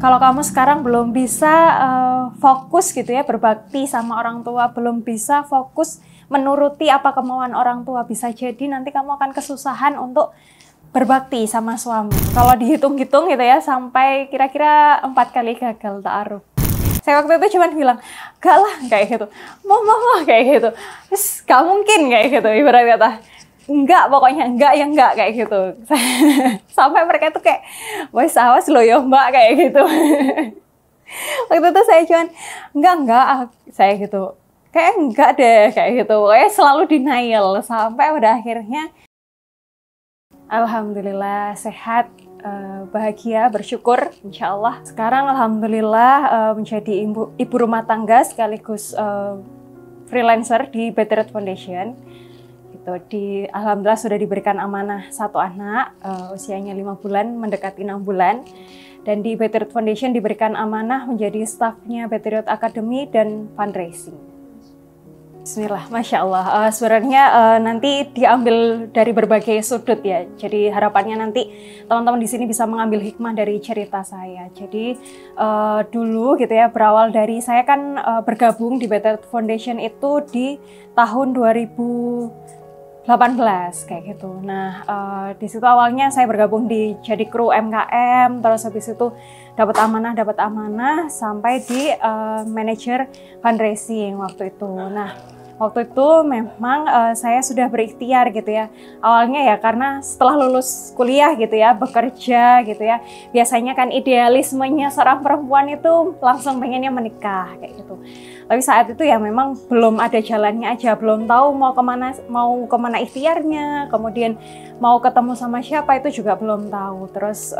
Kalau kamu sekarang belum bisa fokus gitu ya berbakti sama orang tua, belum bisa fokus menuruti apa kemauan orang tua, bisa jadi nanti kamu akan kesusahan untuk berbakti sama suami. Kalau dihitung-hitung gitu ya, sampai kira-kira 4 kali gagal ta'aruf. Saya waktu itu cuma bilang, gak lah, kayak gitu. Mau, kayak gitu. Terus gak mungkin kayak gitu, ibarat kata. Enggak, pokoknya enggak ya enggak, kayak gitu. Sampai mereka tuh kayak, wes awas lo ya mbak, kayak gitu. Waktu itu saya cuman, enggak, saya gitu. Kayak enggak deh, kayak gitu. Pokoknya selalu denial, sampai pada akhirnya, alhamdulillah sehat, bahagia, bersyukur, insya Allah. Sekarang alhamdulillah menjadi ibu rumah tangga sekaligus freelancer di Better Youth Foundation. Gitu. Alhamdulillah sudah diberikan amanah 1 anak, usianya 5 bulan, mendekati 6 bulan. Dan di Better Youth Foundation diberikan amanah menjadi stafnya Better Youth Academy dan fundraising. Bismillah, Masya Allah. Sebenarnya nanti diambil dari berbagai sudut ya. Jadi harapannya nanti teman-teman di sini bisa mengambil hikmah dari cerita saya. Jadi dulu gitu ya, berawal dari saya kan bergabung di Better Foundation itu di tahun 2018 kayak gitu. Nah di situ awalnya saya bergabung jadi kru MKM, terus habis itu dapat amanah sampai di manajer fundraising waktu itu. Nah waktu itu memang saya sudah berikhtiar gitu ya. Awalnya ya karena setelah lulus kuliah gitu ya, bekerja gitu ya. Biasanya kan idealismenya seorang perempuan itu langsung pengennya menikah kayak gitu. Tapi saat itu ya memang belum ada jalannya aja, belum tahu mau kemana ikhtiarnya, kemudian mau ketemu sama siapa itu juga belum tahu. Terus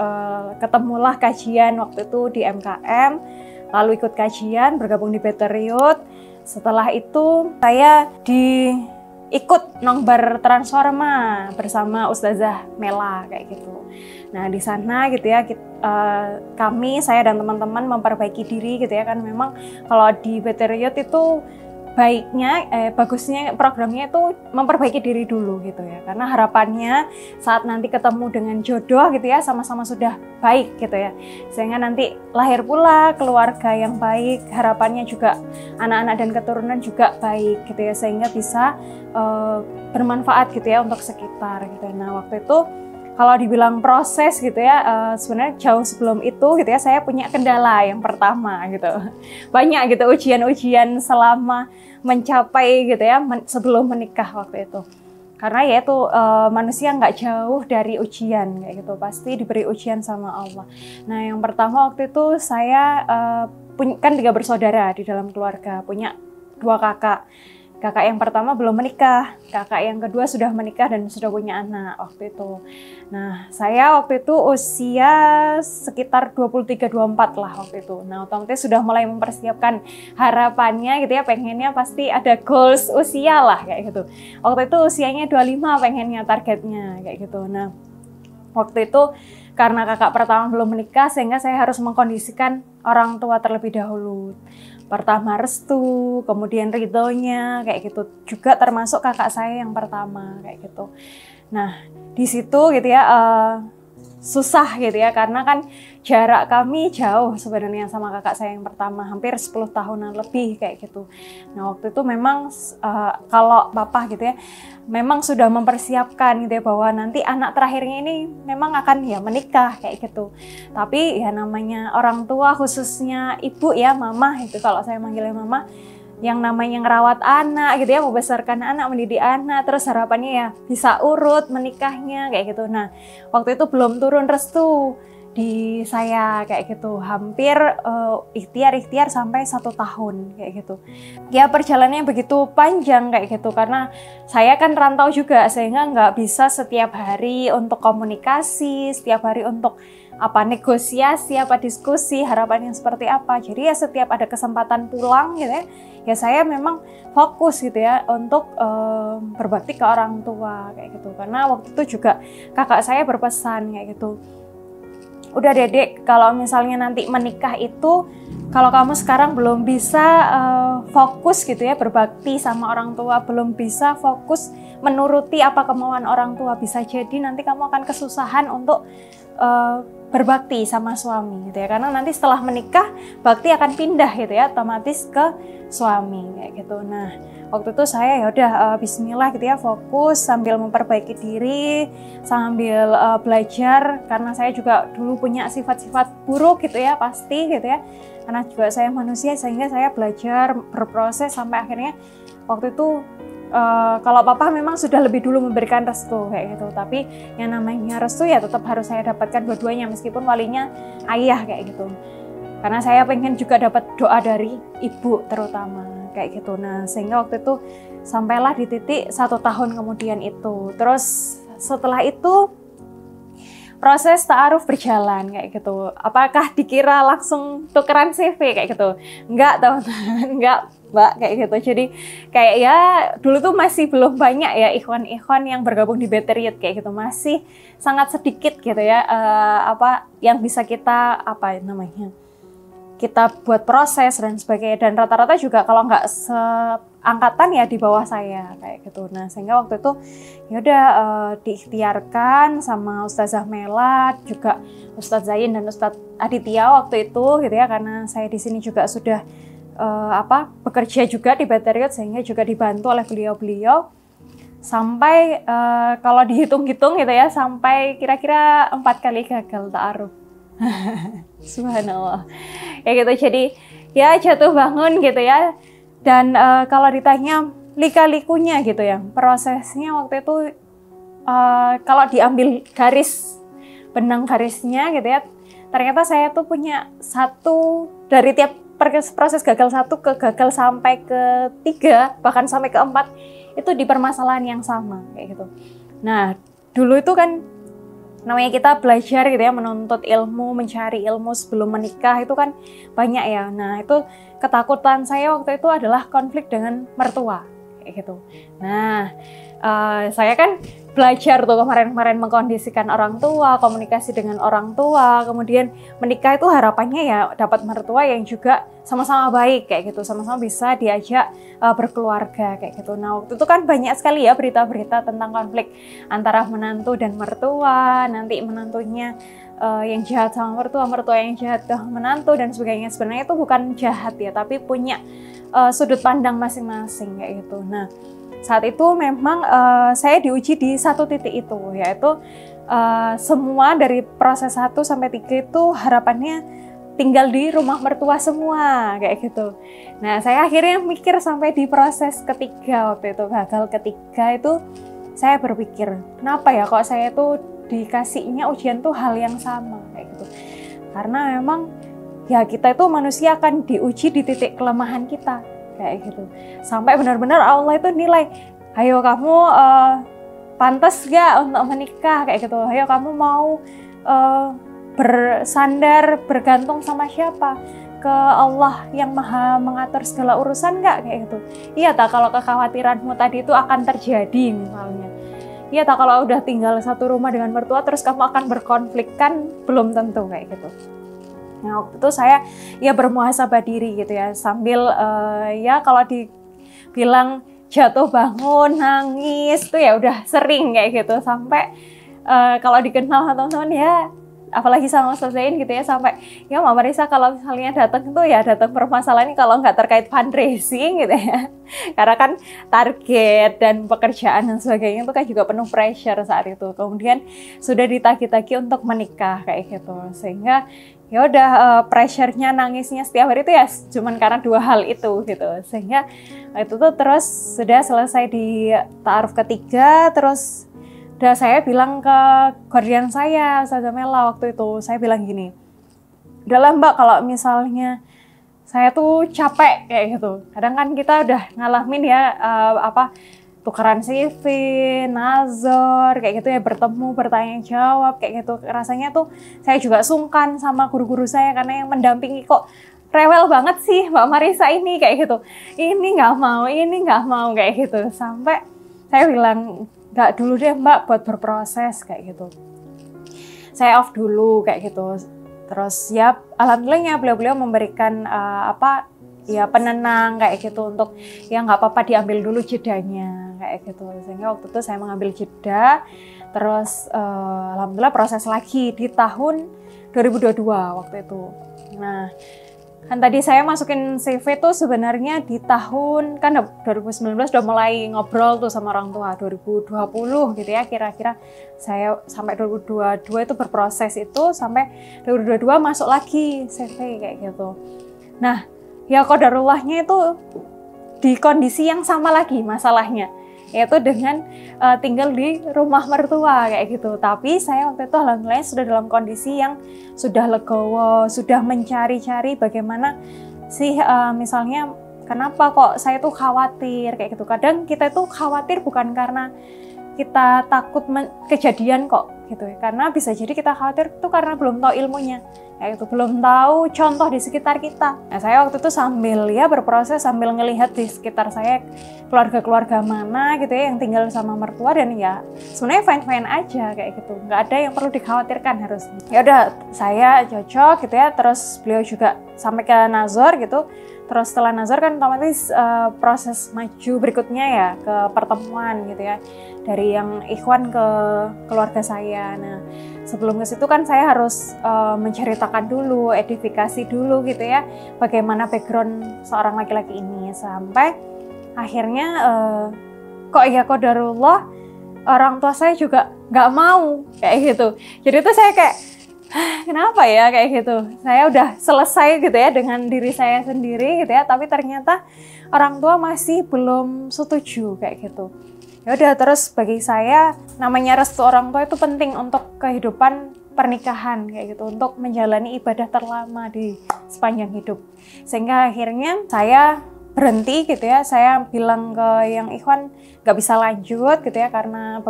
ketemulah kajian waktu itu di MKM, lalu ikut kajian, bergabung di Better Youth. Setelah itu saya ikut Nongbar Transforma bersama Ustazah Mela kayak gitu. Nah di sana gitu ya saya dan teman-teman memperbaiki diri gitu ya, kan memang kalau di Better Youth itu bagusnya programnya itu memperbaiki diri dulu gitu ya, karena harapannya saat nanti ketemu dengan jodoh gitu ya, sama-sama sudah baik gitu ya, sehingga nanti lahir pula keluarga yang baik, harapannya juga anak-anak dan keturunan juga baik gitu ya, sehingga bisa bermanfaat gitu ya untuk sekitar gitu ya. Nah waktu itu kalau dibilang proses gitu ya, sebenarnya jauh sebelum itu gitu ya, saya punya kendala yang pertama gitu. Banyak gitu ujian-ujian selama mencapai gitu ya, sebelum menikah waktu itu. Karena ya itu manusia nggak jauh dari ujian kayak gitu, pasti diberi ujian sama Allah. Nah yang pertama waktu itu saya kan 3 bersaudara di dalam keluarga, punya 2 kakak. Kakak yang pertama belum menikah, kakak yang kedua sudah menikah dan sudah punya anak waktu itu. Nah, saya waktu itu usia sekitar 23-24 lah waktu itu. Nah, otomatis sudah mulai mempersiapkan harapannya gitu ya, pengennya pasti ada goals usia lah kayak gitu. Waktu itu usianya 25 pengennya targetnya kayak gitu. Nah, waktu itu karena kakak pertama belum menikah sehingga saya harus mengkondisikan orang tua terlebih dahulu. Pertama restu, kemudian ridhonya kayak gitu, juga termasuk kakak saya yang pertama kayak gitu. Nah di situ gitu ya susah gitu ya, karena kan jarak kami jauh sebenarnya sama kakak saya yang pertama, hampir 10 tahunan lebih kayak gitu. Nah waktu itu memang kalau papa gitu ya memang sudah mempersiapkan gitu ya, bahwa nanti anak terakhirnya ini memang akan ya menikah kayak gitu. Tapi ya namanya orang tua, khususnya ibu ya, mama itu kalau saya manggilnya mama, yang namanya ngerawat anak gitu ya, membesarkan anak, mendidik anak, terus harapannya ya bisa urut menikahnya kayak gitu. Nah waktu itu belum turun restu di saya kayak gitu, hampir ikhtiar sampai 1 tahun kayak gitu. Ya perjalanannya begitu panjang kayak gitu, karena saya kan rantau juga, sehingga nggak bisa setiap hari untuk komunikasi, setiap hari untuk negosiasi, diskusi, harapannya seperti apa. Jadi ya setiap ada kesempatan pulang gitu ya saya memang fokus gitu ya untuk berbakti ke orang tua kayak gitu. Karena waktu itu juga kakak saya berpesan kayak gitu, udah Dedek, kalau misalnya nanti menikah itu, kalau kamu sekarang belum bisa fokus gitu ya berbakti sama orang tua, belum bisa fokus menuruti apa kemauan orang tua, bisa jadi nanti kamu akan kesusahan untuk berbakti sama suami gitu ya, karena nanti setelah menikah bakti akan pindah gitu ya otomatis ke suami kayak gitu. Nah waktu itu saya ya udah Bismillah gitu ya, fokus sambil memperbaiki diri, sambil belajar, karena saya juga dulu punya sifat-sifat buruk gitu ya pasti gitu ya, karena juga saya manusia, sehingga saya belajar berproses sampai akhirnya waktu itu kalau papa memang sudah lebih dulu memberikan restu kayak gitu, tapi yang namanya restu ya tetap harus saya dapatkan dua-duanya meskipun walinya ayah kayak gitu, karena saya pengen juga dapat doa dari ibu terutama kayak gitu. Nah sehingga waktu itu sampailah di titik 1 tahun kemudian itu. Terus setelah itu proses ta'aruf berjalan kayak gitu. Apakah dikira langsung tukeran CV kayak gitu? Enggak teman-teman, enggak Mbak kayak gitu. Jadi kayak ya dulu tuh masih belum banyak ya ikhwan-ikhwan yang bergabung di Beteriat kayak gitu, masih sangat sedikit gitu ya apa yang bisa kita kita buat proses dan sebagainya, dan rata-rata juga kalau nggak seangkatan ya di bawah saya kayak gitu. Nah sehingga waktu itu ya udah diikhtiarkan sama Ustazah Melat, juga Ustadz Zain dan Ustadz Aditya waktu itu gitu ya, karena saya di sini juga sudah bekerja juga di Beteriat, sehingga juga dibantu oleh beliau-beliau sampai kalau dihitung-hitung gitu ya, sampai kira-kira 4 kali gagal ta'aruf. Subhanallah ya gitu. Jadi ya jatuh bangun gitu ya, dan kalau ditanya lika-likunya gitu ya, prosesnya waktu itu kalau diambil benang garisnya gitu ya, ternyata saya tuh punya satu dari tiap proses gagal 1 ke gagal sampai ke 3 bahkan sampai ke 4 itu di permasalahan yang sama kayak gitu. Nah dulu itu kan namanya kita belajar gitu ya, menuntut ilmu, mencari ilmu sebelum menikah itu kan banyak ya. Nah itu ketakutan saya waktu itu adalah konflik dengan mertua kayak gitu. Nah saya kan belajar tuh kemarin-kemarin mengkondisikan orang tua, komunikasi dengan orang tua, kemudian menikah itu harapannya ya dapat mertua yang juga sama-sama baik kayak gitu, sama-sama bisa diajak berkeluarga kayak gitu. Nah waktu itu kan banyak sekali ya berita-berita tentang konflik antara menantu dan mertua, nanti menantunya yang jahat sama mertua, mertua yang jahat ke menantu dan sebagainya. Sebenarnya itu bukan jahat ya, tapi punya sudut pandang masing-masing kayak gitu. Nah saat itu memang saya diuji di satu titik itu, yaitu semua dari proses 1 sampai 3 itu harapannya tinggal di rumah mertua semua kayak gitu. Nah saya akhirnya mikir sampai di proses ketiga waktu itu, gagal ketiga itu saya berpikir kenapa ya kok saya tuh dikasihnya ujian tuh hal yang sama kayak gitu. Karena memang ya kita itu manusia akan diuji di titik kelemahan kita kayak gitu, sampai benar-benar Allah itu nilai, ayo kamu pantas gak untuk menikah kayak gitu, ayo kamu mau bersandar bergantung sama siapa, ke Allah yang maha mengatur segala urusan gak kayak gitu. Iya tak kalau kekhawatiranmu tadi itu akan terjadi misalnya, iya tak kalau udah tinggal satu rumah dengan mertua terus kamu akan berkonflik, kan belum tentu kayak gitu. Nah waktu itu saya ya bermuhasabah diri gitu ya, sambil ya kalau dibilang jatuh bangun, nangis tuh ya udah sering kayak gitu, sampai kalau dikenal teman-teman ya, apalagi sama Ustaz Zain gitu ya, sampai ya Mama Risa kalau misalnya datang tuh ya datang permasalahan kalau nggak terkait fundraising gitu ya, karena kan target dan pekerjaan dan sebagainya itu kan juga penuh pressure saat itu. Kemudian sudah ditagih-tagih untuk menikah kayak gitu, sehingga ya udah pressure-nya, nangisnya setiap hari itu ya cuman karena 2 hal itu gitu. Sehingga itu tuh terus sudah selesai di ta'aruf ketiga, terus udah saya bilang ke guardian saya, Ustazah Mela waktu itu, saya bilang gini, udahlah Mbak kalau misalnya saya tuh capek kayak gitu. Kadang kan kita udah ngalamin ya tukeran CV, nazar, kayak gitu ya, bertemu, bertanya jawab, kayak gitu. Rasanya tuh saya juga sungkan sama guru-guru saya, karena yang mendampingi kok rewel banget sih Mbak Marisa ini, kayak gitu. Ini nggak mau, kayak gitu. Sampai saya bilang, nggak dulu deh Mbak buat berproses, kayak gitu. Saya off dulu, kayak gitu. Terus ya alhamdulillahnya beliau-beliau memberikan ya penenang kayak gitu, untuk ya nggak apa-apa diambil dulu jedanya kayak gitu. Sehingga waktu itu saya mengambil jeda, terus alhamdulillah proses lagi di tahun 2022 waktu itu. Nah, kan tadi saya masukin CV tuh sebenarnya di tahun, kan 2019 udah mulai ngobrol tuh sama orang tua, 2020 gitu ya, kira-kira saya sampai 2022 itu berproses itu, sampai 2022 masuk lagi CV kayak gitu. Nah, ya qadarullahnya itu di kondisi yang sama lagi masalahnya, yaitu dengan tinggal di rumah mertua kayak gitu. Tapi saya waktu itu alhamdulillah sudah dalam kondisi yang sudah legowo, sudah mencari-cari bagaimana sih misalnya kenapa kok saya tuh khawatir kayak gitu. Kadang kita tuh khawatir bukan karena kita takut kejadian kok gitu ya, karena bisa jadi kita khawatir tuh karena belum tahu ilmunya. Kayak itu belum tahu contoh di sekitar kita. Nah, saya waktu itu sambil ya berproses, sambil ngelihat di sekitar saya keluarga-keluarga mana gitu ya yang tinggal sama mertua, dan ya sebenarnya fine-fine aja kayak gitu, nggak ada yang perlu dikhawatirkan harusnya. Ya udah, saya cocok gitu ya, terus beliau juga sampai ke nazar gitu. Terus setelah nazar kan otomatis proses maju berikutnya ya ke pertemuan gitu ya, dari yang ikhwan ke keluarga saya. Nah, sebelum ke situ kan saya harus menceritakan dulu, edifikasi dulu gitu ya, bagaimana background seorang laki-laki ini, sampai akhirnya kok ya qadarullah orang tua saya juga nggak mau kayak gitu. Jadi itu saya kayak kenapa ya kayak gitu, saya udah selesai gitu ya dengan diri saya sendiri gitu ya, tapi ternyata orang tua masih belum setuju kayak gitu. Ya udah, terus bagi saya namanya restu orang tua itu penting untuk kehidupan pernikahan kayak gitu, untuk menjalani ibadah terlama di sepanjang hidup. Sehingga akhirnya saya berhenti gitu ya, saya bilang ke yang ikhwan nggak bisa lanjut gitu ya karena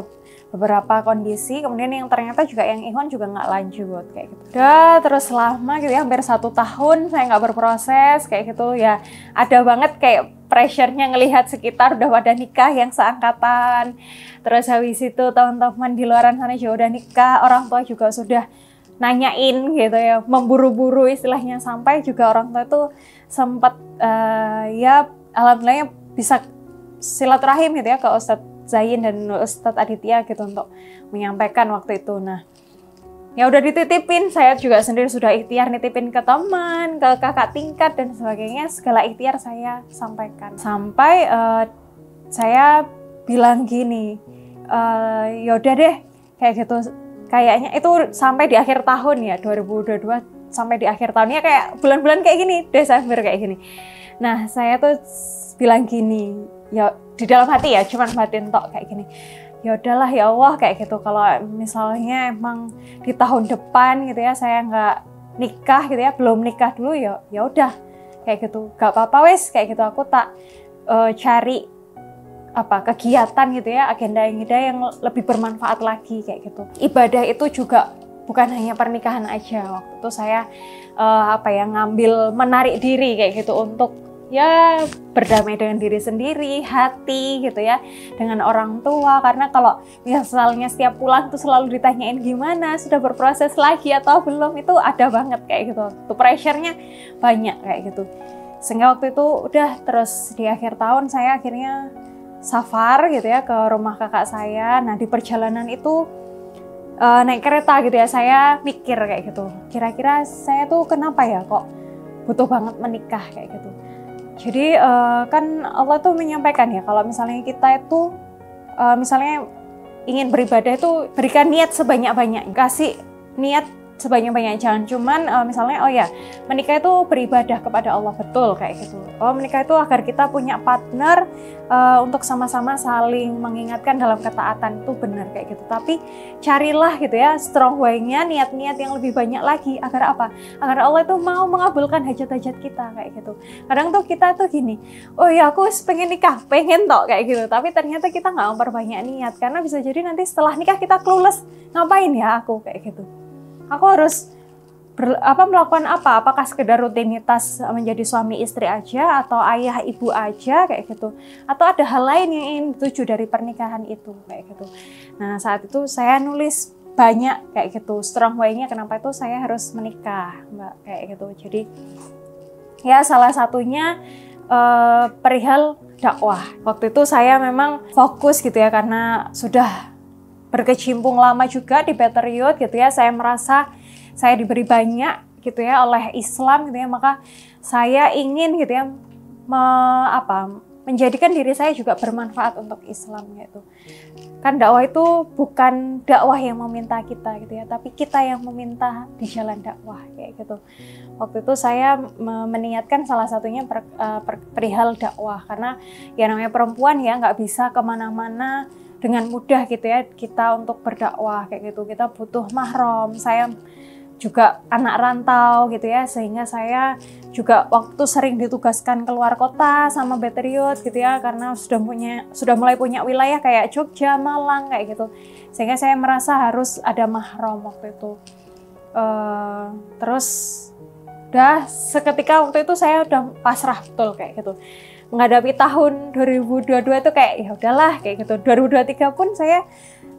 beberapa kondisi, kemudian yang ternyata juga yang ikhwan juga nggak lanjut kayak gitu. Udah terus lama gitu ya, hampir 1 tahun saya nggak berproses kayak gitu ya, ada banget kayak pressure-nya ngelihat sekitar udah pada nikah yang seangkatan. Terus habis itu teman-teman di luaran sana juga udah nikah, orang tua juga sudah nanyain gitu ya, memburu-buru istilahnya, sampai juga orang tua itu sempat ya alhamdulillah bisa silaturahim gitu ya ke Ustadz Zain dan Ustadz Aditya gitu untuk menyampaikan waktu itu. Nah, ya udah dititipin, saya juga sendiri sudah ikhtiar nitipin ke teman, ke kakak tingkat dan sebagainya, segala ikhtiar saya sampaikan. Sampai saya bilang gini, yaudah deh kayak gitu, kayaknya itu sampai di akhir tahun ya, 2022 sampai di akhir tahunnya kayak bulan-bulan kayak gini, Desember kayak gini. Nah, saya tuh bilang gini, ya di dalam hati ya, cuman batin tok kayak gini. Ya udahlah ya Allah kayak gitu, kalau misalnya emang di tahun depan gitu ya saya nggak nikah gitu ya, belum nikah dulu, ya udah kayak gitu, nggak apa-apa wes kayak gitu, aku tak cari apa kegiatan gitu ya, agenda yang lebih bermanfaat lagi kayak gitu. Ibadah itu juga bukan hanya pernikahan aja. Waktu itu saya ngambil menarik diri kayak gitu untuk ya berdamai dengan diri sendiri, hati gitu ya, dengan orang tua. Karena kalau misalnya setiap pulang tuh selalu ditanyain gimana, sudah berproses lagi atau belum, itu ada banget kayak gitu. Tuh pressure-nya banyak kayak gitu. Sehingga waktu itu udah, terus di akhir tahun saya akhirnya safar gitu ya ke rumah kakak saya. Nah, di perjalanan itu naik kereta gitu ya, saya mikir kayak gitu, kira-kira saya tuh kenapa ya kok butuh banget menikah kayak gitu. Jadi kan Allah tuh menyampaikan ya, kalau misalnya kita itu misalnya ingin beribadah itu berikan niat sebanyak-banyak, kasih niat sebanyak-banyak, jangan cuman misalnya oh ya menikah itu beribadah kepada Allah, betul kayak gitu. Oh, menikah itu agar kita punya partner untuk sama-sama saling mengingatkan dalam ketaatan, itu benar kayak gitu. Tapi carilah gitu ya strong way-nya, niat-niat yang lebih banyak lagi, agar apa? Agar Allah itu mau mengabulkan hajat-hajat kita kayak gitu. Kadang tuh kita tuh gini, oh ya aku pengen nikah, pengen tok kayak gitu, tapi ternyata kita nggak memperbanyak niat, karena bisa jadi nanti setelah nikah kita clueless, ngapain ya aku kayak gitu. Aku harus melakukan apa? Apakah sekedar rutinitas menjadi suami istri aja, atau ayah ibu aja kayak gitu, atau ada hal lain yang ingin dituju dari pernikahan itu kayak gitu. Nah, saat itu saya nulis banyak kayak gitu strong way-nya kenapa itu saya harus menikah, Mbak, kayak gitu. Jadi ya salah satunya perihal dakwah. Waktu itu saya memang fokus gitu ya, karena sudah berkecimpung lama juga di Better Youth gitu ya. Saya merasa saya diberi banyak gitu ya oleh Islam gitu ya, maka saya ingin gitu ya menjadikan diri saya juga bermanfaat untuk Islam gitu. Kan dakwah itu bukan dakwah yang meminta kita gitu ya, tapi kita yang meminta di jalan dakwah kayak gitu. Waktu itu saya meniatkan salah satunya perihal dakwah, karena ya namanya perempuan ya nggak bisa kemana-mana dengan mudah gitu ya kita untuk berdakwah kayak gitu. Kita butuh mahram. Saya juga anak rantau gitu ya, sehingga saya juga waktu sering ditugaskan keluar kota sama Beteriot gitu ya, karena sudah mulai punya wilayah kayak Jogja, Malang kayak gitu, sehingga saya merasa harus ada mahram waktu itu. Terus udah seketika waktu itu saya udah pasrah betul kayak gitu, menghadapi tahun 2022 itu kayak ya udahlah kayak gitu. 2023 pun saya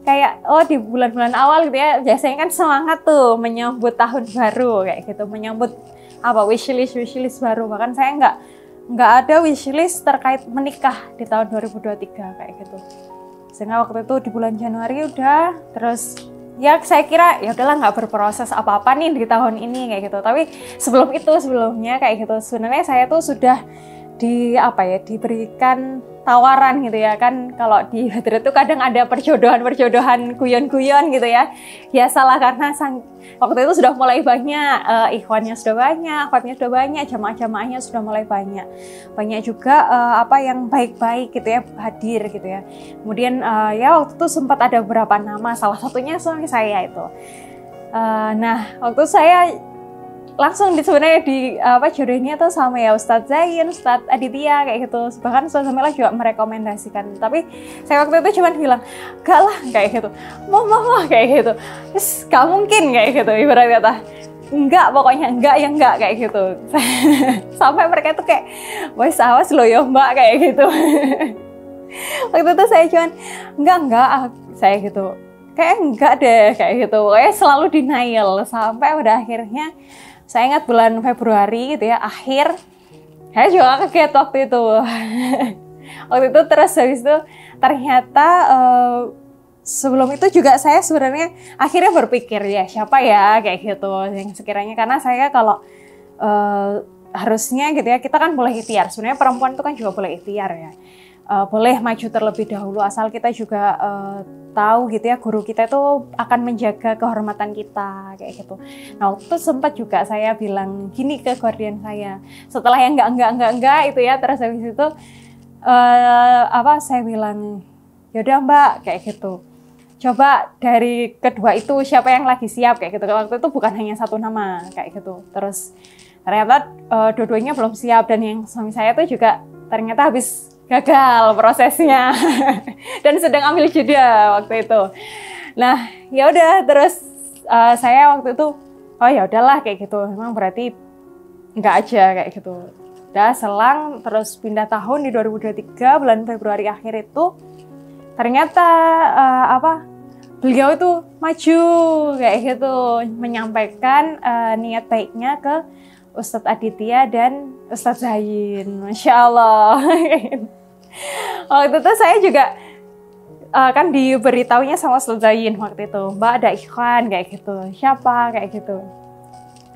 kayak di bulan-bulan awal gitu ya, biasanya kan semangat tuh menyambut tahun baru kayak gitu, menyambut wishlist baru. Bahkan saya nggak ada wishlist terkait menikah di tahun 2023 kayak gitu. Sehingga waktu itu di bulan Januari udah, terus ya saya kira ya udahlah nggak berproses apa-apa nih di tahun ini kayak gitu. Tapi sebelumnya kayak gitu sebenarnya saya tuh sudah diberikan tawaran gitu ya kan. Kalau di Badr itu kadang ada perjodohan guyon-guyon gitu ya. Ya salah, karena waktu itu sudah mulai banyak, ikhwannya sudah banyak, akhwatnya sudah banyak, jamaah-jamaahnya sudah mulai banyak. Banyak juga yang baik-baik gitu ya hadir gitu ya. Kemudian ya waktu itu sempat ada beberapa nama, salah satunya suami saya itu. Nah waktu saya langsung sebenarnya jodohnya tuh sama ya Ustadz Zain, Ustadz Aditya kayak gitu. Bahkan Ustadz Zamila juga merekomendasikan. Tapi saya waktu itu cuma bilang, enggak lah kayak gitu. Mau kayak gitu. Terus gak mungkin kayak gitu, ibarat kata. Enggak, pokoknya enggak kayak gitu. Sampai mereka tuh kayak, wes awas lo ya mbak kayak gitu. Waktu itu saya cuma, enggak, saya gitu. Kayak enggak deh kayak gitu. Pokoknya selalu denial. Sampai pada akhirnya saya ingat bulan Februari gitu ya, akhir, saya juga kaget waktu itu. Waktu itu terus habis itu ternyata sebelum itu juga saya sebenarnya akhirnya berpikir ya siapa ya kayak gitu yang sekiranya, karena saya kalau harusnya gitu ya, kita kan boleh ikhtiar. Sebenarnya perempuan itu kan juga boleh ikhtiar ya. Boleh maju terlebih dahulu asal kita juga tahu gitu ya guru kita itu akan menjaga kehormatan kita kayak gitu. Nah waktu itu sempat juga saya bilang gini ke guardian saya setelah yang enggak itu ya, terus habis itu saya bilang yaudah mbak kayak gitu, coba dari kedua itu siapa yang lagi siap kayak gitu. Waktu itu bukan hanya satu nama kayak gitu. Terus ternyata dua-duanya belum siap, dan yang suami saya tuh juga ternyata habis gagal prosesnya dan sedang ambil jeda waktu itu. Nah ya udah, terus saya waktu itu ya udahlah kayak gitu, memang berarti nggak aja kayak gitu. Udah selang terus pindah tahun di 2023 bulan Februari akhir itu ternyata beliau itu maju kayak gitu, menyampaikan niat baiknya ke Ustadz Aditya dan Ustadz Zain. Masya Allah. Waktu itu saya juga kan diberitahunya sama Ustadz Zain waktu itu, mbak ada ikhwan kayak gitu. Siapa kayak gitu,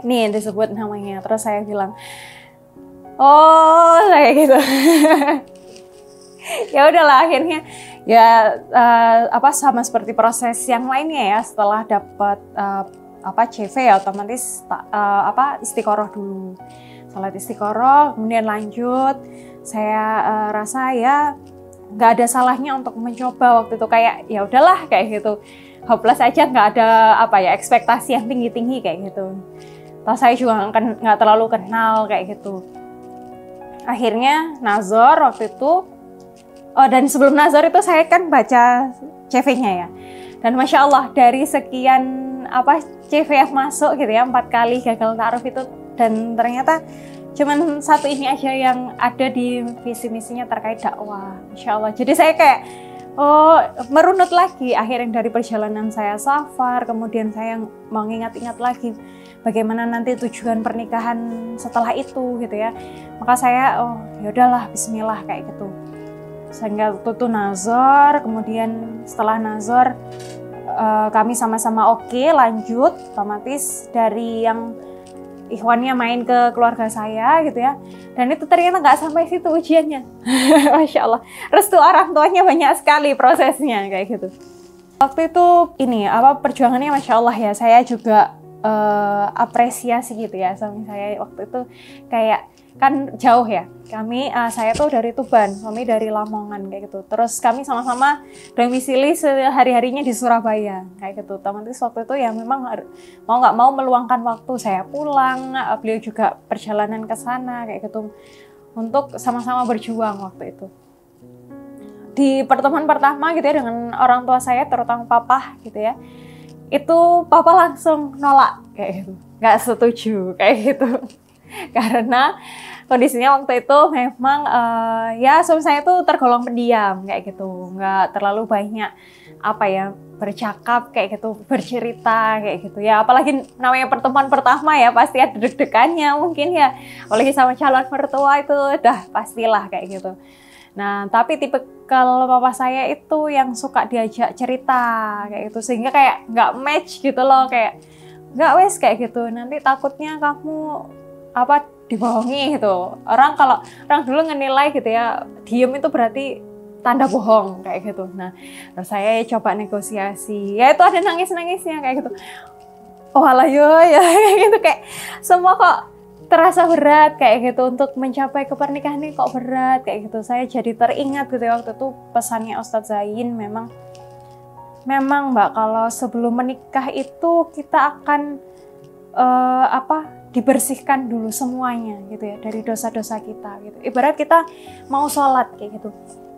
nih disebut namanya. Terus saya bilang kayak gitu. Ya udahlah akhirnya ya sama seperti proses yang lainnya ya, setelah dapat CV ya otomatis istiqoroh dulu, salat istiqoroh, kemudian lanjut. Saya rasa ya nggak ada salahnya untuk mencoba waktu itu, kayak ya udahlah kayak gitu, hopeless aja, nggak ada ekspektasi yang tinggi kayak gitu. Toh saya juga nggak terlalu kenal kayak gitu. Akhirnya nazar waktu itu, dan sebelum nazar itu saya kan baca CV-nya ya, dan masya Allah dari sekian CV yang masuk gitu ya, 4 kali gagal ta'aruf itu, dan ternyata cuman satu ini aja yang ada di visi misinya terkait dakwah, masya Allah. Jadi saya kayak merunut lagi akhirnya dari perjalanan saya safar, kemudian saya mengingat-ingat lagi bagaimana nanti tujuan pernikahan setelah itu gitu ya. Maka saya ya udahlah bismillah kayak gitu. Sehingga itu nazar, kemudian setelah nazar kami sama-sama oke, lanjut, otomatis dari yang ikhwannya main ke keluarga saya gitu ya. Dan itu ternyata nggak sampai situ ujiannya. Masya Allah. Restu orang tuanya banyak sekali prosesnya kayak gitu. Waktu itu perjuangannya Masya Allah ya. Saya juga apresiasi gitu ya. Suami saya waktu itu kayak kan jauh ya. Saya tuh dari Tuban, suami dari Lamongan kayak gitu. Terus kami sama-sama domisili sehari-harinya di Surabaya kayak gitu. Otomatis waktu itu ya memang mau nggak mau meluangkan waktu saya pulang, beliau juga perjalanan ke sana kayak gitu untuk sama-sama berjuang waktu itu. Di pertemuan pertama gitu ya dengan orang tua saya, terutama papa gitu ya, itu papa langsung nolak kayak gitu, nggak setuju kayak gitu. Karena kondisinya waktu itu memang ya suami saya tuh tergolong pendiam kayak gitu, nggak terlalu banyak bercakap kayak gitu, bercerita kayak gitu ya. Apalagi namanya pertemuan pertama ya pasti ada deg-degannya mungkin ya, apalagi sama calon mertua itu udah pastilah kayak gitu. Nah, tapi tipikal papa saya itu yang suka diajak cerita kayak gitu, sehingga kayak nggak match gitu loh, kayak nggak wes kayak gitu. Nanti takutnya kamu dibohongi gitu. Kalau orang dulu ngenilai gitu ya, diem itu berarti tanda bohong kayak gitu. Nah, terus saya coba negosiasi. Ya itu ada nangis-nangisnya kayak gitu. Oh alah yo ya gitu, kayak semua kok terasa berat kayak gitu, untuk mencapai ke pernikahan ini kok berat kayak gitu. Saya jadi teringat gitu ya, waktu itu pesannya Ustadz Zain, memang Mbak, kalau sebelum menikah itu kita akan dibersihkan dulu semuanya gitu ya dari dosa-dosa kita gitu. Ibarat kita mau sholat kayak gitu,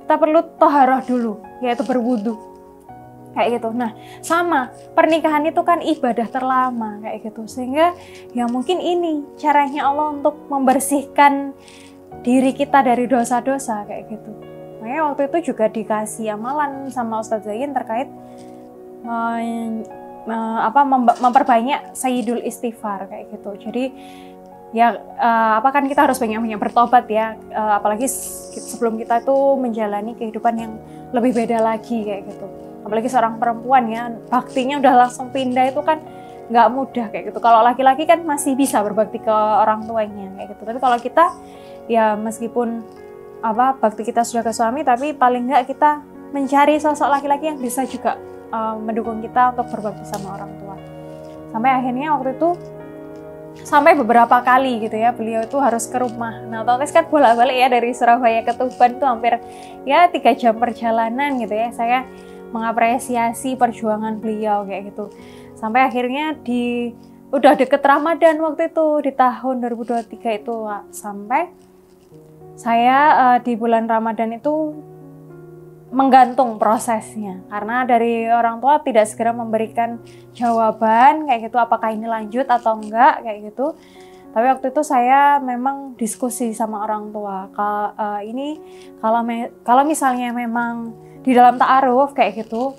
kita perlu toharoh dulu, yaitu berwudu kayak gitu. Nah, sama pernikahan itu kan ibadah terlama kayak gitu, sehingga ya mungkin ini caranya Allah untuk membersihkan diri kita dari dosa-dosa kayak gitu. Makanya waktu itu juga dikasih amalan sama Ustadz Zain terkait memperbanyak sayyidul istighfar kayak gitu. Jadi ya kan kita harus banyak-banyak bertobat ya, apalagi sebelum kita itu menjalani kehidupan yang lebih beda lagi kayak gitu. Apalagi seorang perempuan ya, baktinya udah langsung pindah itu kan nggak mudah kayak gitu. Kalau laki-laki kan masih bisa berbakti ke orang tuanya kayak gitu. Tapi kalau kita ya meskipun bakti kita sudah ke suami, tapi paling nggak kita mencari sosok laki-laki yang bisa juga mendukung kita untuk berbakti sama orang tua. Sampai akhirnya waktu itu sampai beberapa kali gitu ya, beliau itu harus ke rumah. Nah, otomatis kan bolak-balik ya dari Surabaya ke Tuban itu hampir ya 3 jam perjalanan gitu ya. Saya mengapresiasi perjuangan beliau kayak gitu. Sampai akhirnya udah deket Ramadan waktu itu di tahun 2023 itu, sampai saya di bulan Ramadan itu menggantung prosesnya karena dari orang tua tidak segera memberikan jawaban kayak gitu, apakah ini lanjut atau enggak kayak gitu. Tapi waktu itu saya memang diskusi sama orang tua, kalau misalnya memang di dalam ta'aruf kayak gitu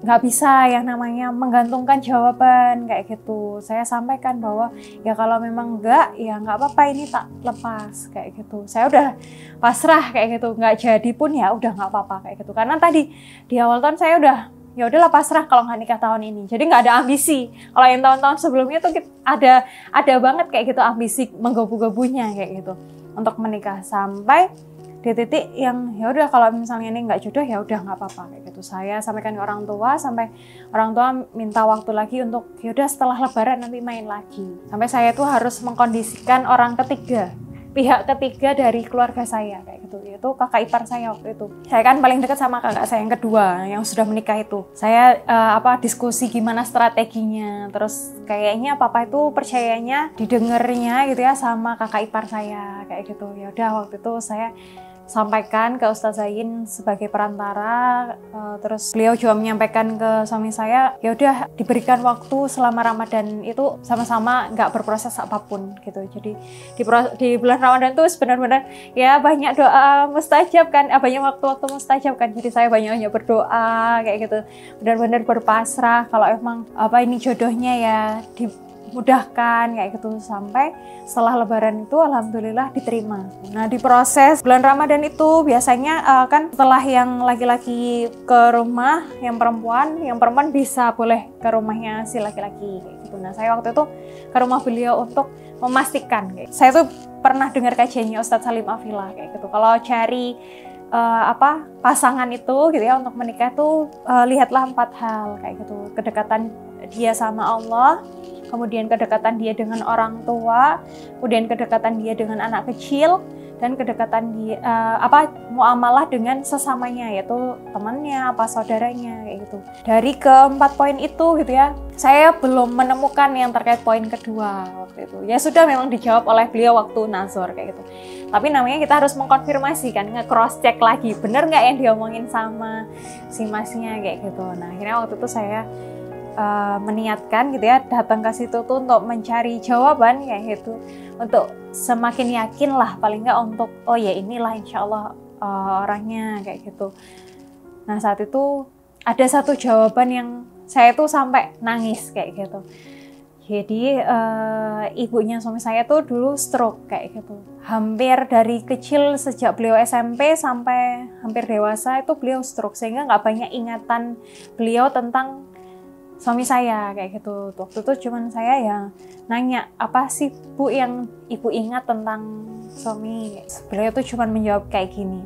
nggak bisa yang namanya menggantungkan jawaban kayak gitu. Saya sampaikan bahwa ya kalau memang enggak ya nggak apa-apa, ini tak lepas kayak gitu. Saya udah pasrah kayak gitu, nggak jadi pun ya udah nggak apa-apa kayak gitu. Karena tadi di awal tahun saya udah ya udahlah pasrah kalau nggak nikah tahun ini. Jadi nggak ada ambisi. Kalau yang tahun-tahun sebelumnya tuh ada banget kayak gitu ambisi menggebu-gebunya kayak gitu untuk menikah, sampai di titik yang ya udah kalau misalnya ini nggak jodoh ya udah nggak apa-apa kayak gitu. Saya sampaikan ke orang tua, sampai orang tua minta waktu lagi untuk ya udah setelah lebaran nanti main lagi. Sampai saya tuh harus mengkondisikan orang ketiga, pihak ketiga dari keluarga saya kayak gitu, yaitu kakak ipar saya waktu itu. Saya kan paling dekat sama kakak saya yang kedua yang sudah menikah itu. Saya diskusi gimana strateginya, terus kayaknya papa itu percayanya didengarnya gitu ya sama kakak ipar saya kayak gitu. Ya udah waktu itu saya sampaikan ke Ustadz Zain sebagai perantara, terus beliau juga menyampaikan ke suami saya ya udah diberikan waktu selama Ramadan itu sama-sama nggak berproses apapun gitu. Jadi di bulan Ramadan tuh benar-benar ya banyak doa mustajab kan, banyak waktu-waktu mustajab kan. Jadi saya banyak berdoa kayak gitu, benar-benar berpasrah kalau emang ini jodohnya ya dimudahkan kayak gitu, sampai setelah Lebaran itu alhamdulillah diterima. Nah di proses bulan Ramadan itu biasanya kan setelah yang laki-laki ke rumah yang perempuan bisa boleh ke rumahnya si laki-laki kayak gitu. Nah saya waktu itu ke rumah beliau untuk memastikan kayak. Saya tuh pernah dengar kajiannya Ustadz Salim Afillah kayak gitu, kalau cari pasangan itu gitu ya untuk menikah tuh lihatlah 4 hal kayak gitu: kedekatan dia sama Allah, kemudian kedekatan dia dengan orang tua, kemudian kedekatan dia dengan anak kecil, dan kedekatan dia muamalah dengan sesamanya, yaitu temannya apa saudaranya kayak gitu. Dari keempat poin itu gitu ya, saya belum menemukan yang terkait poin kedua waktu itu. Ya sudah, memang dijawab oleh beliau waktu nazar kayak gitu. Tapi namanya kita harus mengkonfirmasi kan, nge-cross check lagi, bener nggak yang diomongin sama si masnya kayak gitu. Nah akhirnya waktu itu saya meniatkan gitu ya, datang ke situ tuh untuk mencari jawaban kayak gitu, untuk semakin yakin lah paling nggak untuk oh ya inilah insya Allah orangnya kayak gitu. Nah saat itu ada satu jawaban yang saya tuh sampai nangis kayak gitu. Jadi ibunya suami saya tuh dulu stroke kayak gitu. Hampir dari kecil, sejak beliau SMP sampai hampir dewasa itu beliau stroke, sehingga nggak banyak ingatan beliau tentang suami saya kayak gitu. Waktu itu cuman saya ya nanya, apa sih Bu yang Ibu ingat tentang suami? Beliau tuh cuman menjawab kayak gini,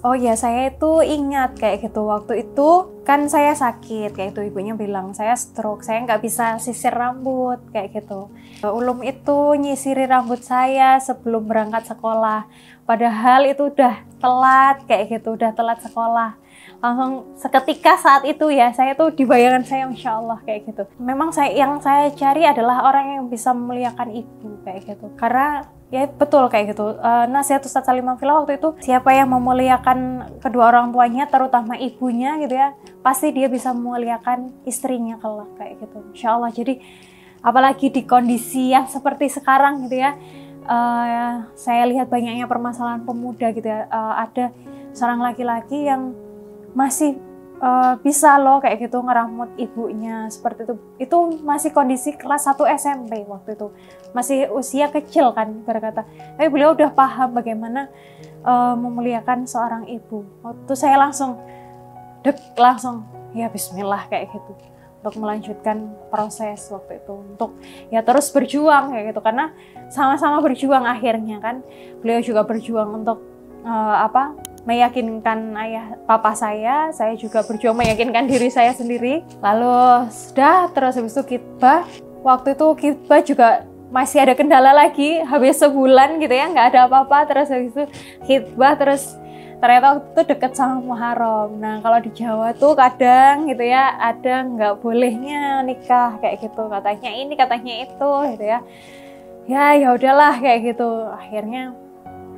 oh ya saya itu ingat kayak gitu, waktu itu kan saya sakit kayak gitu. Ibunya bilang saya stroke, saya nggak bisa sisir rambut kayak gitu. Ulum itu nyisiri rambut saya sebelum berangkat sekolah, padahal itu udah telat kayak gitu, udah telat sekolah. Langsung seketika saat itu ya, saya tuh di bayangan saya Masya Allah kayak gitu. Memang yang saya cari adalah orang yang bisa memuliakan ibu kayak gitu. Karena ya betul kayak gitu, nasihat Ustadz Salim Afillah waktu itu, siapa yang memuliakan kedua orang tuanya, terutama ibunya gitu ya, pasti dia bisa memuliakan istrinya kelak kayak gitu Insya Allah. Jadi apalagi di kondisi yang seperti sekarang gitu ya, saya lihat banyaknya permasalahan pemuda gitu ya, ada seorang laki-laki yang masih bisa loh kayak gitu ngeramut ibunya seperti itu. Itu masih kondisi kelas 1 SMP waktu itu, masih usia kecil kan berkata, tapi beliau udah paham bagaimana memuliakan seorang ibu. Waktu saya langsung ya bismillah kayak gitu, untuk melanjutkan proses waktu itu, untuk ya terus berjuang kayak gitu, karena sama-sama berjuang akhirnya kan. Beliau juga berjuang untuk meyakinkan ayah papa saya juga berjuang meyakinkan diri saya sendiri. Lalu sudah, terus habis itu khitbah. Waktu itu khitbah juga masih ada kendala lagi, habis sebulan gitu ya, nggak ada apa-apa. Terus habis itu khitbah, terus ternyata waktu itu deket sama Muharram. Nah kalau di Jawa tuh kadang gitu ya, ada nggak bolehnya nikah kayak gitu, katanya ini katanya itu gitu ya. Ya udahlah kayak gitu. Akhirnya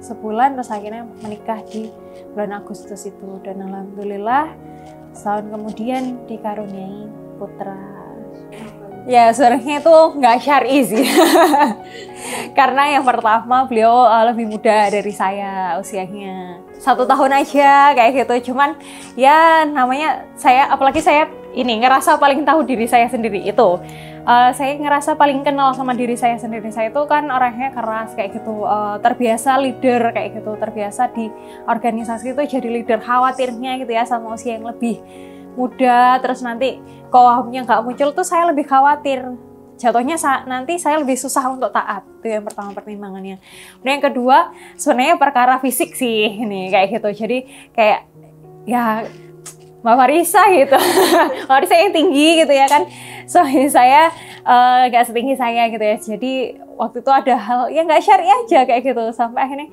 sebulan, terus akhirnya menikah di bulan Agustus itu, dan alhamdulillah setahun kemudian dikaruniai putra. Ya sebenarnya itu nggak syar'i sih karena yang pertama beliau lebih muda dari saya usianya 1 tahun aja kayak gitu. Cuman ya namanya saya, apalagi saya ini ngerasa paling tahu diri saya sendiri itu. Saya ngerasa paling kenal sama diri saya sendiri. Saya itu kan orangnya keras kayak gitu, terbiasa leader kayak gitu, terbiasa di organisasi itu jadi leader. Khawatirnya gitu ya sama usia yang lebih muda, terus nanti qawamnya nggak muncul tuh saya lebih khawatir. Jatuhnya nanti saya lebih susah untuk taat. Itu yang pertama pertimbangannya. Kemudian yang kedua sebenarnya perkara fisik sih ini kayak gitu. Jadi kayak ya Mbak Farisa gitu, Mbak Farisa yang tinggi gitu ya kan, soalnya saya nggak setinggi saya gitu ya. Jadi waktu itu ada hal yang nggak syar'i aja kayak gitu, sampai akhirnya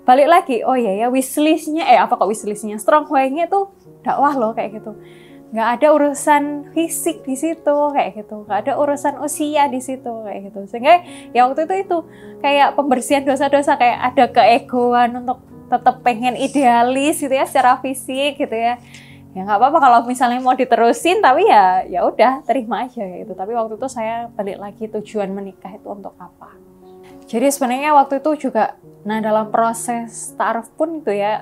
balik lagi, oh ya wishlistnya, wishlistnya, strong way-nya tuh dakwah loh kayak gitu. Nggak ada urusan fisik di situ kayak gitu, nggak ada urusan usia di situ kayak gitu. Sehingga ya waktu itu kayak pembersihan dosa-dosa, kayak ada keegoan untuk tetap pengen idealis gitu ya secara fisik gitu ya. Ya nggak apa-apa kalau misalnya mau diterusin, tapi ya udah terima aja gitu. Tapi waktu itu saya balik lagi, tujuan menikah itu untuk apa. Jadi sebenarnya waktu itu juga, nah dalam proses ta'aruf pun itu ya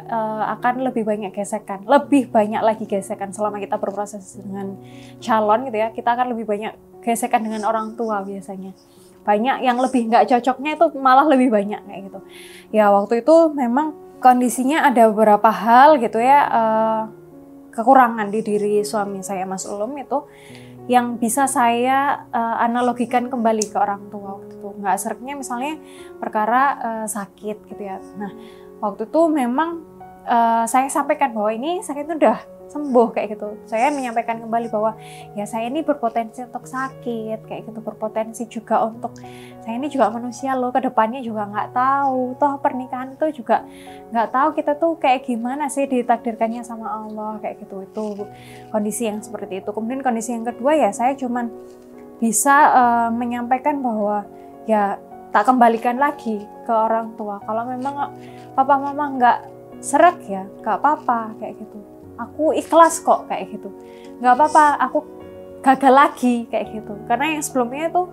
akan lebih banyak gesekan, lebih banyak lagi gesekan selama kita berproses dengan calon gitu ya. Kita akan lebih banyak gesekan dengan orang tua biasanya. Banyak yang lebih nggak cocoknya itu malah lebih banyak kayak gitu. Ya waktu itu memang kondisinya ada beberapa hal gitu ya, kekurangan di diri suami saya Mas Ulum itu yang bisa saya analogikan kembali ke orang tua waktu itu. Nggak sereknya misalnya perkara sakit gitu ya. Nah waktu itu memang saya sampaikan bahwa ini sakit itu udah sembuh kayak gitu. Saya menyampaikan kembali bahwa ya saya ini berpotensi untuk sakit kayak gitu, berpotensi juga untuk saya ini juga manusia loh, kedepannya juga nggak tahu, toh pernikahan tuh juga nggak tahu kita tuh kayak gimana sih ditakdirkannya sama Allah kayak gitu. Itu kondisi yang seperti itu. Kemudian kondisi yang kedua ya saya cuman bisa menyampaikan bahwa ya tak kembalikan lagi ke orang tua. Kalau memang papa mama nggak seret ya nggak apa-apa kayak gitu. Aku ikhlas kok kayak gitu, nggak apa-apa aku gagal lagi kayak gitu, karena yang sebelumnya itu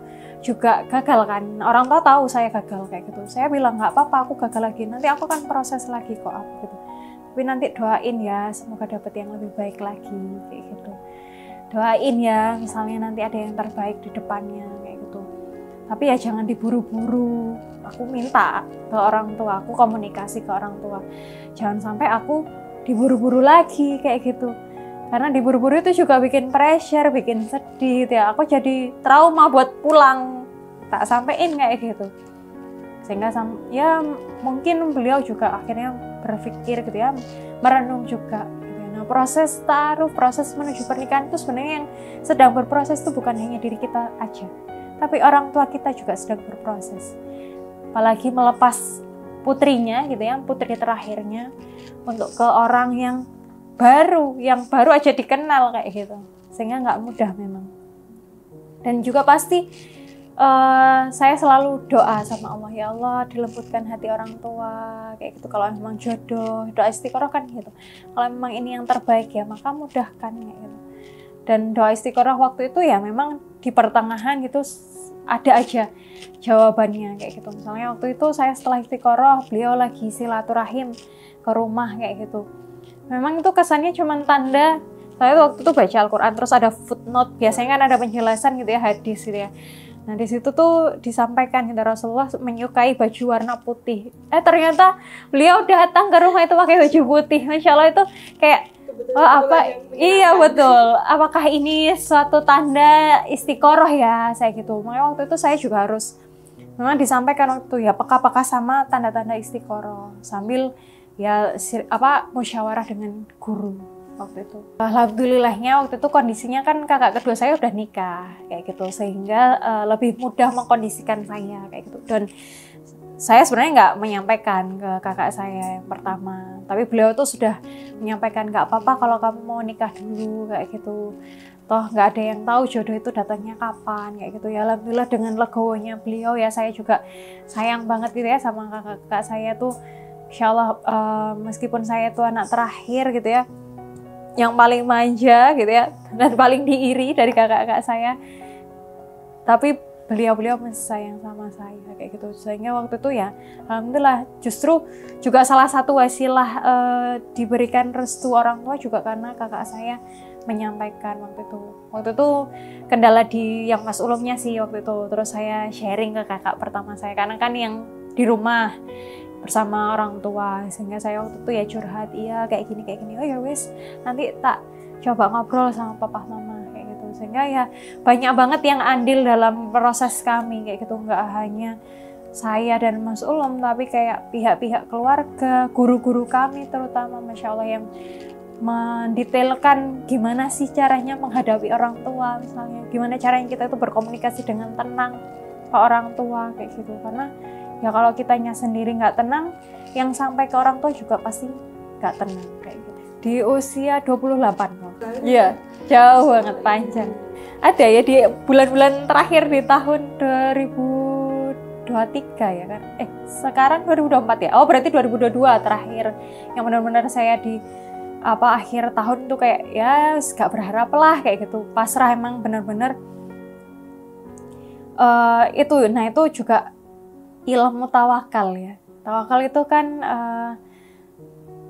juga gagal kan, orang tua tahu saya gagal kayak gitu. Saya bilang nggak apa-apa aku gagal lagi, nanti aku akan proses lagi kok aku gitu, tapi nanti doain ya semoga dapat yang lebih baik lagi kayak gitu, doain ya misalnya nanti ada yang terbaik di depannya kayak gitu, tapi ya jangan diburu-buru. Aku minta ke orang tua, aku komunikasi ke orang tua, jangan sampai aku diburu-buru lagi kayak gitu, karena diburu-buru itu juga bikin pressure, bikin sedih ya. Aku jadi trauma buat pulang, tak sampein kayak gitu, sehingga ya mungkin beliau juga akhirnya berpikir gitu ya, merenung juga gitu. Nah proses menuju pernikahan itu sebenarnya yang sedang berproses itu bukan hanya diri kita aja, tapi orang tua kita juga sedang berproses, apalagi melepas putrinya gitu ya, putri terakhirnya untuk ke orang yang baru aja dikenal kayak gitu, sehingga nggak mudah memang. Dan juga pasti saya selalu doa sama Allah, ya Allah dilembutkan hati orang tua kayak gitu. Kalau memang jodoh, doa istiqoroh kan gitu, kalau memang ini yang terbaik ya maka mudahkan kayak gitu. Dan doa istiqoroh waktu itu ya memang di pertengahan gitu ada aja jawabannya kayak gitu. Misalnya waktu itu saya setelah istiqoroh, beliau lagi silaturahim ke rumah kayak gitu. Memang itu kesannya cuma tanda, saya waktu itu baca Al-Quran terus ada footnote, biasanya kan ada penjelasan gitu ya, hadis gitu ya. Nah di situ tuh disampaikan gitu, Rasulullah menyukai baju warna putih. Ternyata beliau datang ke rumah itu pakai baju putih. Masya Allah itu kayak iya betul. Apakah ini suatu tanda istiqoroh ya saya gitu. Makanya waktu itu saya juga harus memang disampaikan waktu itu ya peka-peka sama tanda-tanda istiqoroh sambil ya musyawarah dengan guru waktu itu. Alhamdulillahnya waktu itu kondisinya kan kakak kedua saya udah nikah kayak gitu, sehingga lebih mudah mengkondisikan saya kayak gitu. Dan saya sebenarnya nggak menyampaikan ke kakak saya yang pertama, tapi beliau tuh sudah menyampaikan nggak apa-apa kalau kamu mau nikah dulu kayak gitu, toh nggak ada yang tahu jodoh itu datangnya kapan kayak gitu ya. Alhamdulillah dengan legowonya beliau ya, saya juga sayang banget gitu ya sama kakak saya tuh. Insya Allah meskipun saya tuh anak terakhir gitu ya, yang paling manja gitu ya, dan paling diiri dari kakak-kakak saya, tapi beliau masih sayang sama saya kayak gitu. Sehingga waktu itu ya alhamdulillah justru juga salah satu wasilah diberikan restu orang tua juga karena kakak saya menyampaikan waktu itu kendala di yang Mas Ulumnya sih waktu itu. Terus saya sharing ke kakak pertama saya karena kan yang di rumah bersama orang tua, sehingga saya waktu itu ya curhat, iya kayak gini, oh ya wis nanti tak coba ngobrol sama papa mama kayak gitu. Sehingga ya banyak banget yang andil dalam proses kami kayak gitu, nggak hanya saya dan Mas Ulum, tapi kayak pihak-pihak keluarga, guru-guru kami terutama, Masya Allah, yang mendetailkan gimana sih caranya menghadapi orang tua, misalnya gimana caranya kita itu berkomunikasi dengan tenang ke orang tua kayak gitu. Karena ya kalau kitanya sendiri nggak tenang, yang sampai ke orang tua juga pasti nggak tenang kayak gitu. Di usia 28 kok. Iya, jauh banget, panjang. Ada ya di bulan-bulan terakhir di tahun 2023 ya kan? Sekarang 2024 ya? Oh berarti 2022 terakhir. Yang benar-benar saya di akhir tahun tuh kayak ya nggak berharap lah kayak gitu. Pasrah emang benar-benar itu. Nah itu juga ilmu tawakal ya. Tawakal itu kan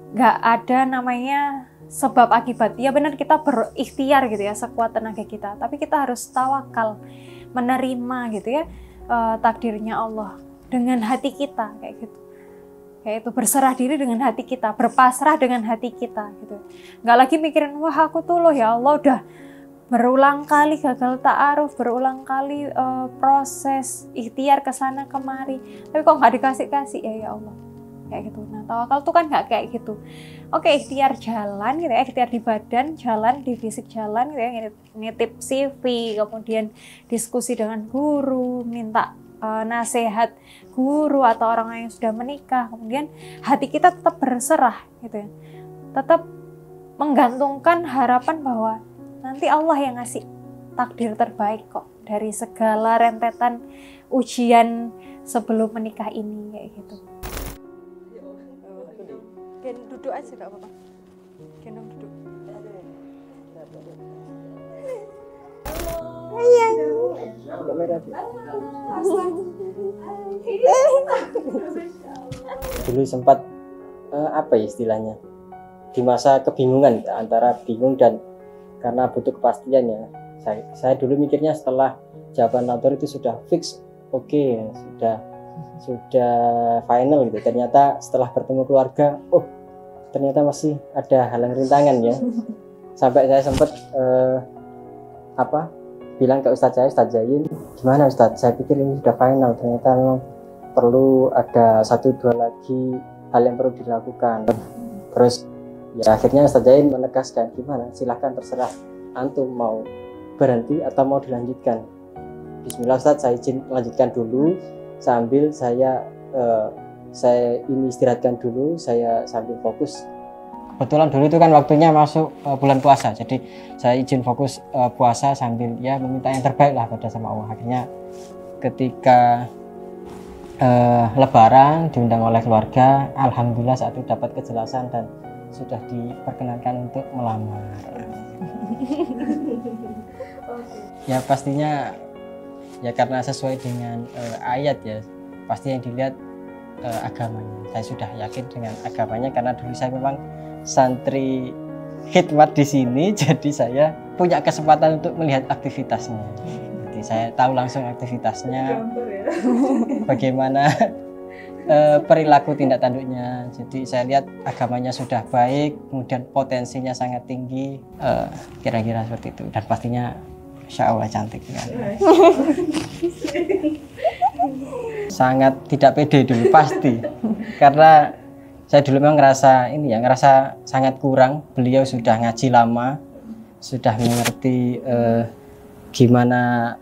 nggak ada namanya sebab akibat. Ya benar, kita berikhtiar gitu ya sekuat tenaga kita, tapi kita harus tawakal, menerima gitu ya takdirnya Allah dengan hati kita kayak gitu. Kayak itu, berserah diri dengan hati kita, berpasrah dengan hati kita gitu. Nggak lagi mikirin, wah aku tuh loh ya Allah udah berulang kali gagal ta'aruf, berulang kali proses ikhtiar kesana kemari, tapi kok nggak dikasih-kasih ya Allah. Kayak gitu. Nah, tawakal tuh kan nggak kayak gitu. Oke, ikhtiar jalan gitu ya, ikhtiar di badan jalan, di fisik jalan gitu ya, nitip CV, kemudian diskusi dengan guru, minta nasihat guru atau orang yang sudah menikah, kemudian hati kita tetap berserah gitu ya, tetap menggantungkan harapan bahwa nanti Allah yang ngasih takdir terbaik kok dari segala rentetan ujian sebelum menikah ini kayak gitu. Gen duduk aja gak apa-apa. Gendong duduk. Sayang. Dulu sempat apa ya istilahnya, di masa kebingungan antara bingung dan karena butuh kepastian ya. Saya dulu mikirnya setelah jawaban kantor itu sudah fix, oke, sudah final gitu. Ternyata setelah bertemu keluarga, oh ternyata masih ada halang rintangan ya. Sampai saya sempat bilang ke Ustadz Zain, gimana Ustadz, saya pikir ini sudah final, ternyata memang perlu ada 1-2 lagi hal yang perlu dilakukan. Terus ya akhirnya Ustadz Zain menegaskan, gimana, silahkan terserah antum mau berhenti atau mau dilanjutkan. Bismillah Ustadz, saya izin lanjutkan dulu, sambil saya ini istirahatkan dulu, saya sambil fokus. Kebetulan dulu itu kan waktunya masuk bulan puasa, jadi saya izin fokus puasa sambil ya meminta yang terbaik lah pada sama Allah. Akhirnya ketika Lebaran diundang oleh keluarga, alhamdulillah saat itu dapat kejelasan dan sudah diperkenankan untuk melamar. Ya pastinya ya karena sesuai dengan ayat ya, pasti yang dilihat agamanya. Saya sudah yakin dengan agamanya karena dulu saya memang santri khidmat di sini, jadi saya punya kesempatan untuk melihat aktivitasnya. Jadi saya tahu langsung aktivitasnya, bagaimana perilaku tindak tanduknya. Jadi saya lihat agamanya sudah baik, kemudian potensinya sangat tinggi, kira-kira seperti itu. Dan pastinya Insya Allah cantik kan. Sangat tidak pede dulu pasti, karena saya dulu memang ngerasa sangat kurang. Beliau sudah ngaji lama, sudah mengerti gimana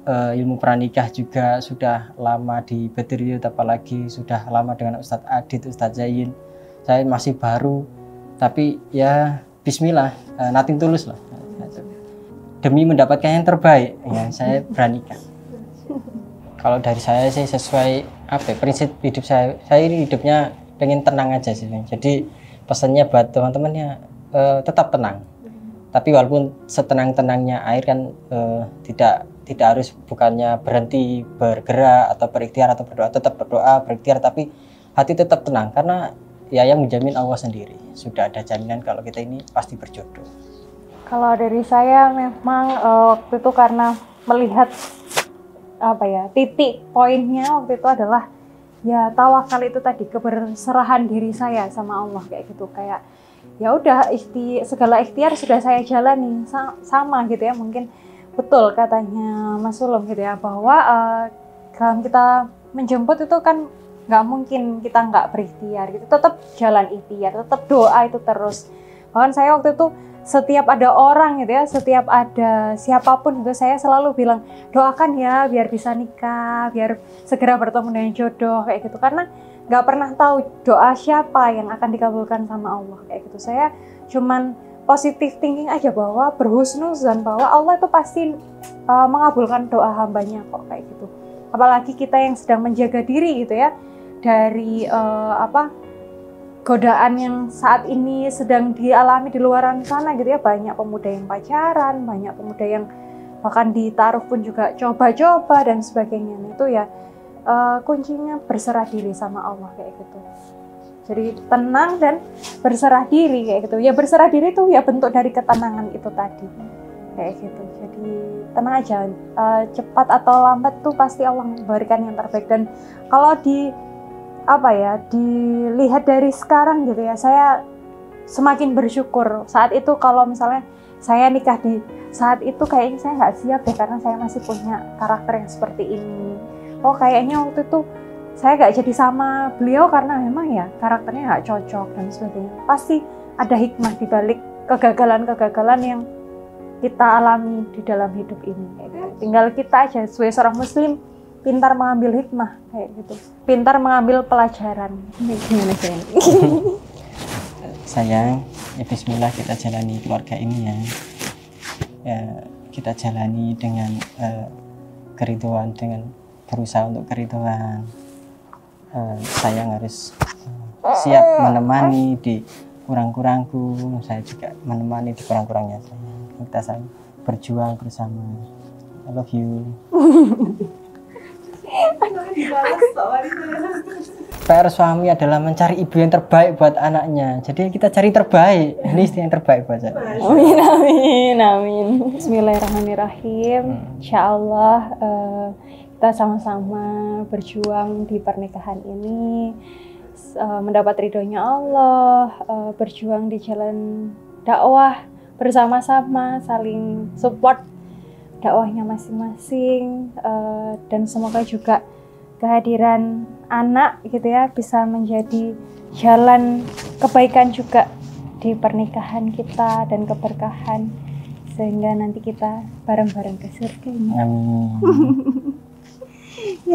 ilmu pranikah, juga sudah lama di Bedriyut, apalagi sudah lama dengan Ustadz Adit, Ustadz Zain. Saya masih baru, tapi ya Bismillah, nothing tulus lah. Demi mendapatkan yang terbaik, ya saya beranikan. Kalau dari saya sih sesuai prinsip hidup saya ini hidupnya pengen tenang aja sih. Jadi pesannya buat teman-temannya tetap tenang. Tapi walaupun setenang-tenangnya air kan tidak harus, bukannya berhenti bergerak atau berikhtiar atau berdoa, tetap berdoa, berikhtiar, tapi hati tetap tenang karena ya yang menjamin Allah sendiri. Sudah ada jaminan kalau kita ini pasti berjodoh. Kalau dari saya memang waktu itu karena melihat titik poinnya waktu itu adalah ya tawakal itu tadi, keberserahan diri saya sama Allah kayak gitu. Kayak ya udah segala ikhtiar sudah saya jalani sama gitu ya. Mungkin betul katanya Mas Sulum gitu ya, bahwa kalau kita menjemput itu kan nggak mungkin kita nggak berikhtiar gitu, tetap jalan ikhtiar, tetap doa itu terus. Bahkan saya waktu itu setiap ada orang gitu ya, setiap ada siapapun gitu, saya selalu bilang doakan ya biar bisa nikah, biar segera bertemu dengan jodoh kayak gitu, karena nggak pernah tahu doa siapa yang akan dikabulkan sama Allah kayak gitu. Saya cuman positive thinking aja, bahwa berhusnuzan bahwa Allah itu pasti mengabulkan doa hambanya kok kayak gitu. Apalagi kita yang sedang menjaga diri gitu ya dari godaan yang saat ini sedang dialami di luaran sana gitu ya. Banyak pemuda yang pacaran, banyak pemuda yang bahkan ditaruh pun juga coba-coba dan sebagainya. Itu ya kuncinya berserah diri sama Allah kayak gitu. Jadi tenang dan berserah diri kayak gitu. Ya berserah diri itu ya bentuk dari ketenangan itu tadi. Kayak gitu. Jadi tenang aja. Cepat atau lambat tuh pasti Allah memberikan yang terbaik. Dan kalau dilihat dari sekarang gitu ya, saya semakin bersyukur. Saat itu kalau misalnya saya nikah di saat itu kayaknya saya nggak siap deh, karena saya masih punya karakter yang seperti ini. Oh kayaknya waktu itu saya nggak jadi sama beliau karena memang ya karakternya nggak cocok dan sebagainya. Pasti ada hikmah di balik kegagalan-kegagalan yang kita alami di dalam hidup ini. Kayak gitu. Tinggal kita aja sebagai seorang muslim pintar mengambil hikmah kayak gitu. Pintar mengambil pelajaran. Gimana sih? Sayang, ya bismillah kita jalani keluarga ini ya. Ya kita jalani dengan keriduan, dengan berusaha untuk keriduan. Sayang harus siap menemani di kurang-kurangku, saya juga menemani di kurang-kurangnya saya. Kita saling berjuang bersama. I love you. PR suami adalah mencari ibu yang terbaik buat anaknya. Jadi kita cari terbaik. Ini istri yang terbaik buat saya. Amin, amin, amin. Bismillahirrahmanirrahim. Insyaallah kita sama-sama berjuang di pernikahan ini, mendapat ridhonya Allah, berjuang di jalan dakwah bersama-sama, saling support dakwahnya masing-masing, dan semoga juga kehadiran anak gitu ya bisa menjadi jalan kebaikan juga di pernikahan kita dan keberkahan, sehingga nanti kita bareng-bareng ke surga ini. Amin. Ya.